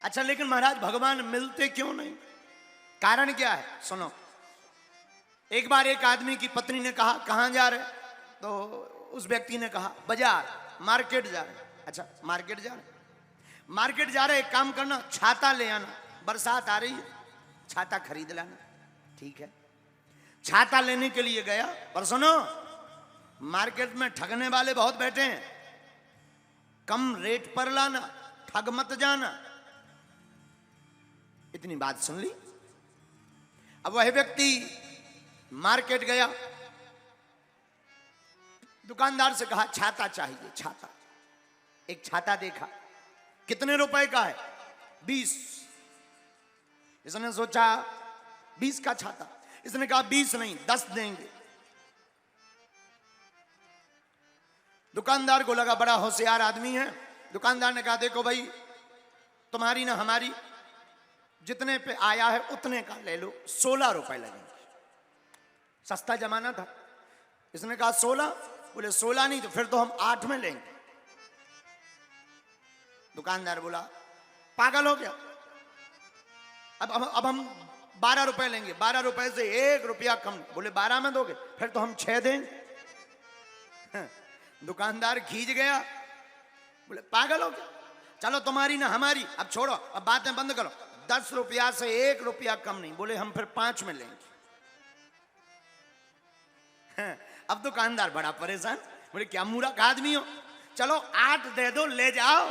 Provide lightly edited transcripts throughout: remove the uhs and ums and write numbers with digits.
अच्छा लेकिन महाराज भगवान मिलते क्यों नहीं? कारण क्या है? सुनो। एक बार एक आदमी की पत्नी ने कहा कहां जा रहे? तो उस व्यक्ति ने कहा बाजार, मार्केट जा रहे। अच्छा मार्केट जा रहे, मार्केट जा रहे, एक काम करना छाता ले आना, बरसात आ रही है, छाता खरीद लाना। ठीक है, छाता लेने के लिए गया। पर सुनो, मार्केट में ठगने वाले बहुत बैठे हैं, कम रेट पर लाना, ठग मत जाना। इतनी बात सुन ली। अब वह व्यक्ति मार्केट गया, दुकानदार से कहा छाता चाहिए, छाता। एक छाता देखा, कितने रुपए का है? 20। इसने सोचा 20 का छाता। इसने कहा 20 नहीं 10 देंगे। दुकानदार को लगा बड़ा होशियार आदमी है। दुकानदार ने कहा देखो भाई, तुम्हारी ना हमारी, जितने पे आया है उतने का ले लो, 16 रुपए लगेंगे। सस्ता जमाना था। इसने कहा 16। बोले 16 नहीं तो फिर तो हम 8 में लेंगे। दुकानदार बोला पागल हो गया, अब हम 12 रुपए लेंगे, 12 रुपए से 1 रुपया कम। बोले 12 में दोगे? फिर तो हम 6 देंगे। दुकानदार खींच गया, बोले पागल हो गया, चलो तुम्हारी ना हमारी, अब छोड़ो, अब बातें बंद करो, 10 रुपया से 1 रुपया कम नहीं। बोले हम फिर 5 में लेंगे। अब दुकानदार बड़ा परेशान, बोले क्या मूर्ख आदमी हो, चलो 8 दे दो, ले जाओ।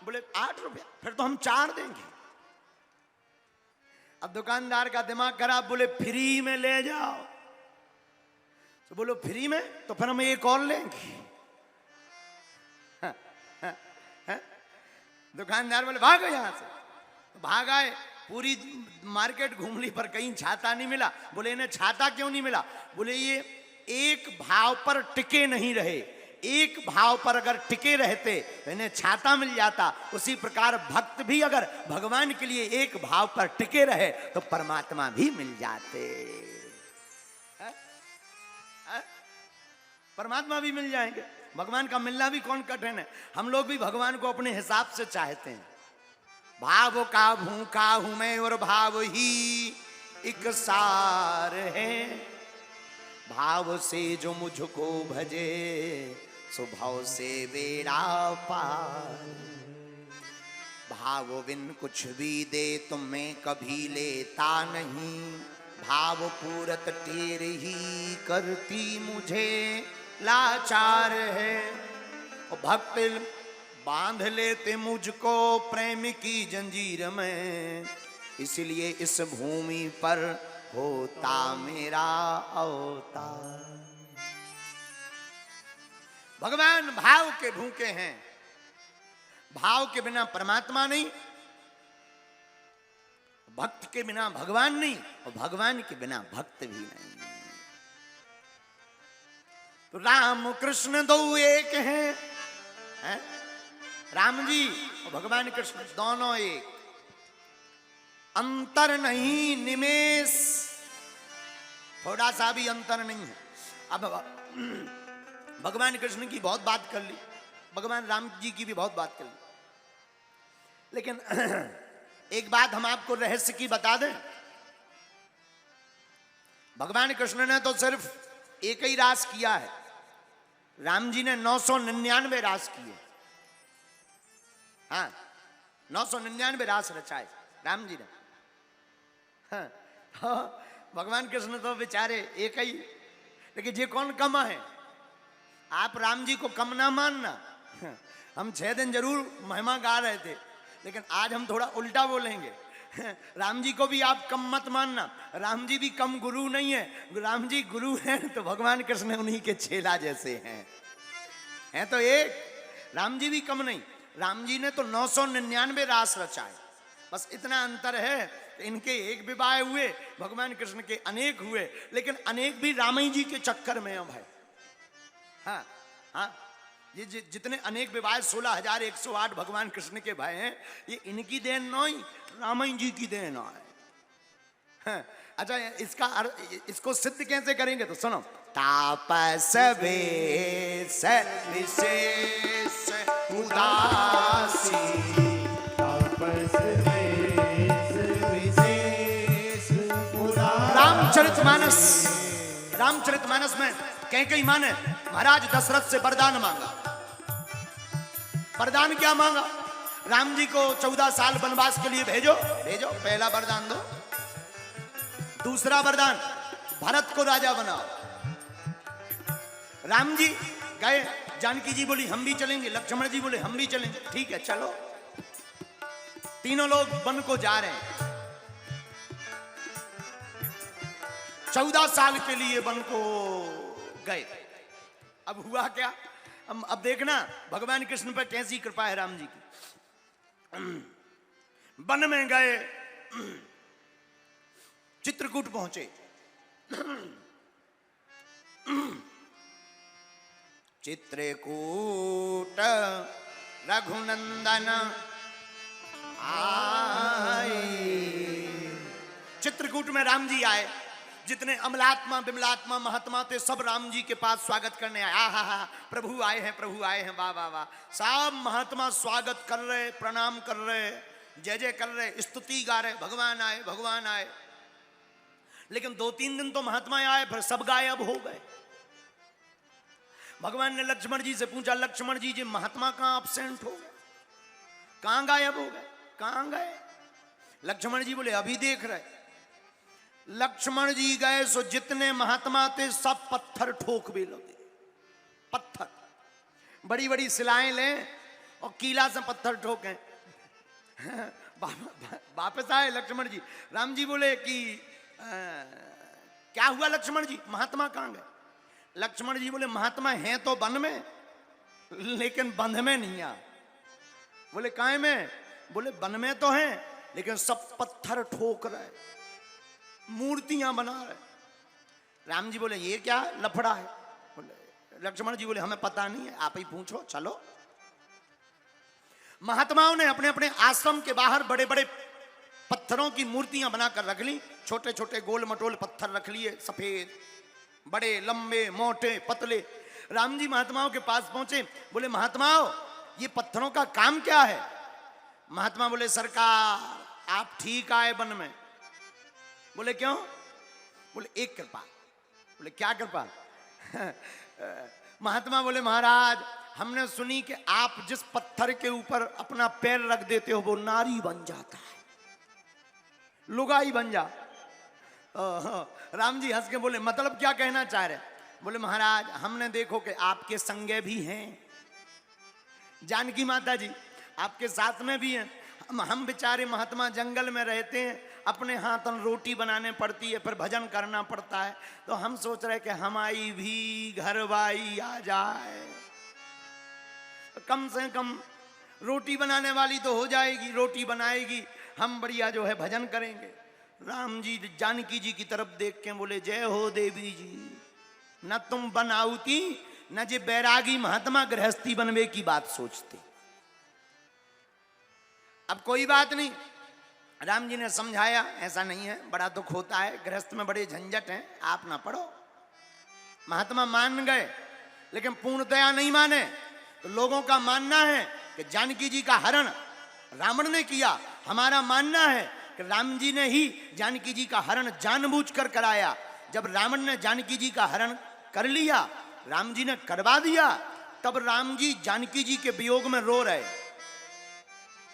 बोले 8 रुपया, फिर तो हम 4 देंगे। अब दुकानदार का दिमाग खराब, बोले फ्री में ले जाओ। तो बोलो फ्री में, तो फिर हम एक और लेंगे। दुकानदार बोले भागो यहां से। भाग आए, पूरी मार्केट घूम ली पर कहीं छाता नहीं मिला। बोले इन्हें छाता क्यों नहीं मिला? बोले ये एक भाव पर टिके नहीं रहे, एक भाव पर अगर टिके रहते तो इन्हें छाता मिल जाता। उसी प्रकार भक्त भी अगर भगवान के लिए एक भाव पर टिके रहे तो परमात्मा भी मिल जाते, परमात्मा भी मिल जाएंगे। भगवान का मिलना भी कौन कठिन है। हम लोग भी भगवान को अपने हिसाब से चाहते हैं। भाव का भूखा हूं मैं और भाव ही एक सार है, भाव से जो मुझको भजे स्वभाव से बेड़ा पार। भाव बिन कुछ भी दे तुम्हें कभी लेता नहीं, भाव पूरत तेरे ही करती मुझे लाचार है। और भक्त बांध लेते मुझको प्रेम की जंजीर में, इसलिए इस भूमि पर होता मेरा अवतार। भगवान भाव के भूखे हैं। भाव के बिना परमात्मा नहीं, भक्त के बिना भगवान नहीं, और भगवान के बिना भक्त भी नहीं। तो राम कृष्ण दो एक हैं, राम जी और भगवान कृष्ण दोनों एक, अंतर नहीं निमेष, थोड़ा सा भी अंतर नहीं है। अब भगवान कृष्ण की बहुत बात कर ली, भगवान राम जी की भी बहुत बात कर ली, लेकिन एक बात हम आपको रहस्य की बता दें। भगवान कृष्ण ने तो सिर्फ एक ही रास किया है, राम जी ने 999 रास किए। हाँ, 999 रास रचाए राम जी ने। हाँ, तो भगवान कृष्ण तो बेचारे एक ही, लेकिन ये कौन कम है? आप राम जी को कम ना मानना। हम 6 दिन जरूर महिमा गा रहे थे, लेकिन आज हम थोड़ा उल्टा बोलेंगे। राम जी को भी आप कम मत मानना, राम जी भी कम गुरु नहीं है। राम जी गुरु हैं तो भगवान कृष्ण उन्हीं के चेला जैसे हैं तो एक। राम जी भी कम नहीं, राम जी ने तो 999 रास रचाए। बस इतना अंतर है, इनके एक विवाह हुए, भगवान कृष्ण के अनेक हुए, लेकिन अनेक भी रामाई जी के चक्कर में अब है। हाँ हाँ, ये जितने अनेक विवाह 16,108 भगवान कृष्ण के भाई हैं, ये इनकी देन नहीं, रामायण जी की देन है। हाँ, अच्छा इसको सिद्ध कैसे करेंगे? तो सुनो। तापस वेश विशेष उदासी, तापस रामचरितमानस, रामचरितमानस में कैकेयी मां ने महाराज दशरथ से वरदान मांगा। वरदान क्या मांगा? राम जी को 14 साल वनवास के लिए भेजो, भेजो, पहला वरदान दो। दूसरा वरदान, भरत को राजा बनाओ। राम जी गए, जानकी जी बोली हम भी चलेंगे, लक्ष्मण जी बोले हम भी चलेंगे, ठीक है चलो। तीनों लोग वन को जा रहे हैं, 14 साल के लिए वन को गए। अब हुआ क्या? अब देखना भगवान कृष्ण पर कैसी कृपा है राम जी की। वन में गए, चित्रकूट पहुंचे। चित्रकूट रघुनंदन आए। चित्रकूट में राम जी आए। जितने अमलात्मा बिमलात्मा महात्मा थे सब राम जी के पास स्वागत करने आए। हा प्रभु आए हैं, प्रभु आए हैं, वाह वाह वाह। सब महात्मा स्वागत कर रहे, प्रणाम कर रहे, जय जय कर रहे, स्तुति गा रहे, भगवान आए, भगवान आए। लेकिन 2-3 दिन तो महात्मा आए, फिर सब गायब हो गए। भगवान ने लक्ष्मण जी से पूछा, लक्ष्मण जी जी महात्मा कहां एब्सेंट हो गए, कहां गायब हो गए, कहां गए? लक्ष्मण जी बोले अभी देख रहे। लक्ष्मण जी गए सो जितने महात्मा थे सब पत्थर ठोकने लगे। पत्थर, बड़ी बड़ी सिलाएं लें और कीला से पत्थर ठोके। वापस आए लक्ष्मण जी। राम जी बोले कि क्या हुआ लक्ष्मण जी, महात्मा कहां गए? लक्ष्मण जी बोले महात्मा हैं तो वन में, लेकिन बंध में नहीं आ। बोले काहे में? बोले वन में तो हैं लेकिन सब पत्थर ठोक रहे, मूर्तियां बना रहे। राम जी बोले ये क्या लफड़ा है? बोले लक्ष्मण जी बोले हमें पता नहीं है, आप ही पूछो, चलो। महात्माओं ने अपने अपने आश्रम के बाहर बड़े बड़े पत्थरों की मूर्तियां बनाकर रख ली। छोटे छोटे गोल मटोल पत्थर रख लिए, सफेद, बड़े, लंबे, मोटे, पतले। राम जी महात्माओं के पास पहुंचे। बोले महात्माओं ये पत्थरों का काम क्या है? महात्मा बोले सरकार आप ठीक आए वन में। बोले क्यों? बोले एक कृपा। बोले क्या कृपा? महात्मा बोले महाराज हमने सुनी कि आप जिस पत्थर के ऊपर अपना पैर रख देते हो वो नारी बन जाता है, लुगाई बन जा। राम जी हंस के बोले मतलब क्या कहना चाह रहे? बोले महाराज हमने देखो कि आपके संगे भी हैं, जानकी माता जी आपके साथ में भी हैं। हम बेचारे महात्मा जंगल में रहते हैं, अपने हाथन रोटी बनाने पड़ती है, फिर भजन करना पड़ता है। तो हम सोच रहे कि हमारी भी घरवाई आ जाए, कम से कम रोटी बनाने वाली तो हो जाएगी, रोटी बनाएगी, हम बढ़िया जो है भजन करेंगे। राम जी जानकी जी की तरफ देख के बोले जय हो देवी जी, न तुम बनाउती न जे बैरागी महात्मा गृहस्थी बनवे की बात सोचते। अब कोई बात नहीं, राम जी ने समझाया ऐसा नहीं है, बड़ा दुख होता है, गृहस्थ में बड़े झंझट हैं, आप ना पढ़ो। महात्मा मान गए, लेकिन पूर्णतया नहीं माने। तो लोगों का मानना है कि जानकी जी का हरण रावण ने किया, हमारा मानना है कि राम जी ने ही जानकी जी का हरण जानबूझकर कराया। जब रावण ने जानकी जी का हरण कर लिया, राम जी ने करवा दिया, तब राम जी जानकी जी के वियोग में रो रहे।